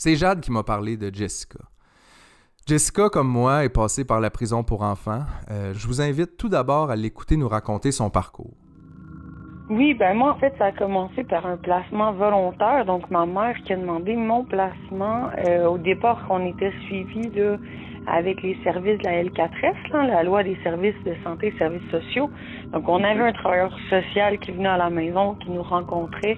C'est Jade qui m'a parlé de Jessica. Jessica, comme moi, est passée par la prison pour enfants. Je vous invite tout d'abord à l'écouter nous raconter son parcours. Oui, ben moi, en fait, ça a commencé par un placement volontaire. Donc, ma mère qui a demandé mon placement. Au départ, on était suivis là, avec les services de la L4S, là, la loi des services de santé et services sociaux. Donc, on avait un travailleur social qui venait à la maison, qui nous rencontrait.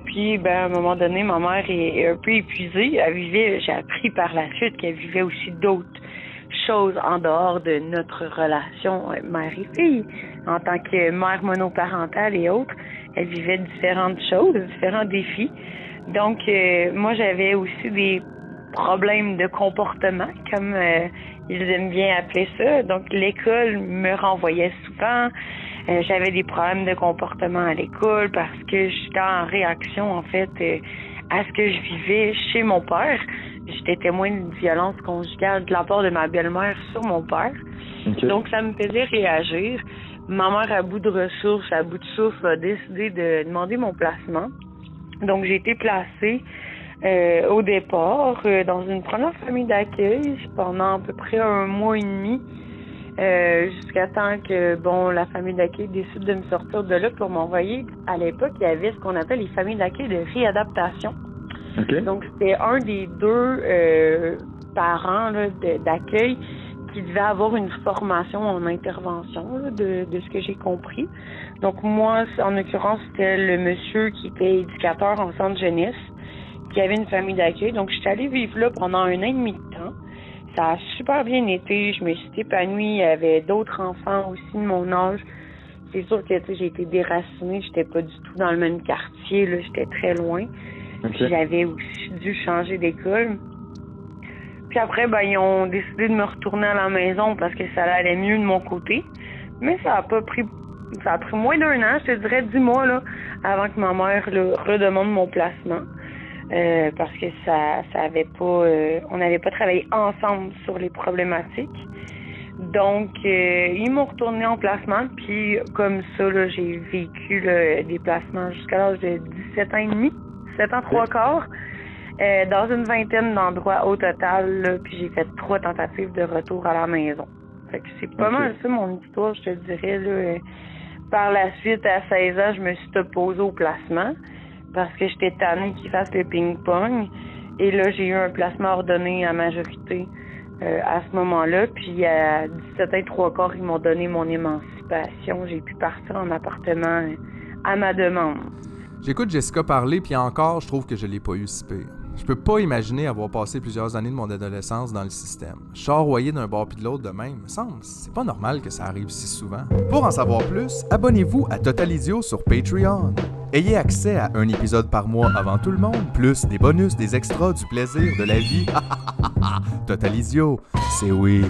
Puis, à un moment donné, ma mère est un peu épuisée. Elle vivait, j'ai appris par la suite qu'elle vivait aussi d'autres choses en dehors de notre relation mère et fille. En tant que mère monoparentale et autres, elle vivait différentes choses, différents défis. Donc, moi, j'avais aussi des problèmes de comportement, comme ils aiment bien appeler ça. Donc, l'école me renvoyait souvent. J'avais des problèmes de comportement à l'école parce que j'étais en réaction, en fait, à ce que je vivais chez mon père. J'étais témoin d'une violence conjugale de la part de ma belle-mère sur mon père. Okay. Donc, ça me faisait réagir. Ma mère, à bout de ressources, à bout de souffle, a décidé de demander mon placement. Donc, j'ai été placée au départ dans une première famille d'accueil pendant à peu près 1 mois et demi. Jusqu'à temps que, la famille d'accueil décide de me sortir de là pour m'envoyer. À l'époque, il y avait ce qu'on appelle les familles d'accueil de réadaptation. Okay. Donc, c'était un des 2 parents là, d'accueil qui devait avoir une formation en intervention là, de ce que j'ai compris. Donc, moi, en l'occurrence, c'était le monsieur qui était éducateur en centre jeunesse, qui avait une famille d'accueil. Donc, je suis allée vivre là pendant 1 an et demi de temps. Ça a super bien été. Je me suis épanouie. Il y avait d'autres enfants aussi de mon âge. C'est sûr que j'ai été déracinée. J'étais pas du tout dans le même quartier. Là, j'étais très loin. Okay. Puis j'avais aussi dû changer d'école. Puis après, ils ont décidé de me retourner à la maison parce que ça allait mieux de mon côté. Mais ça a pris moins d'1 an, je te dirais 10 mois là, avant que ma mère redemande mon placement. Parce que ça avait pas, on n'avait pas travaillé ensemble sur les problématiques. Donc, ils m'ont retourné en placement, puis comme ça, là, j'ai vécu des placements jusqu'à l'âge de 17 ans et demi, 7 ans 3/4, dans une vingtaine d'endroits au total, là, puis j'ai fait 3 tentatives de retour à la maison. Fait que c'est pas mal ça mon histoire, je te dirais, là. Par la suite, à 16 ans, je me suis opposée au placement, parce que j'étais tannée qu'ils fassent le ping-pong. Et là, j'ai eu un placement ordonné à majorité à ce moment-là. Puis à 17 ans et 3/4, ils m'ont donné mon émancipation. J'ai pu partir en appartement à ma demande. J'écoute Jessica parler, puis encore, je trouve que je l'ai pas eu si pire. Je peux pas imaginer avoir passé plusieurs années de mon adolescence dans le système. Charroyé d'un bord puis de l'autre de même, me semble, c'est pas normal que ça arrive si souvent. Pour en savoir plus, abonnez-vous à Total Idiot sur Patreon. Ayez accès à un épisode par mois avant tout le monde, plus des bonus, des extras, du plaisir, de la vie. Total Idiot, c'est oui.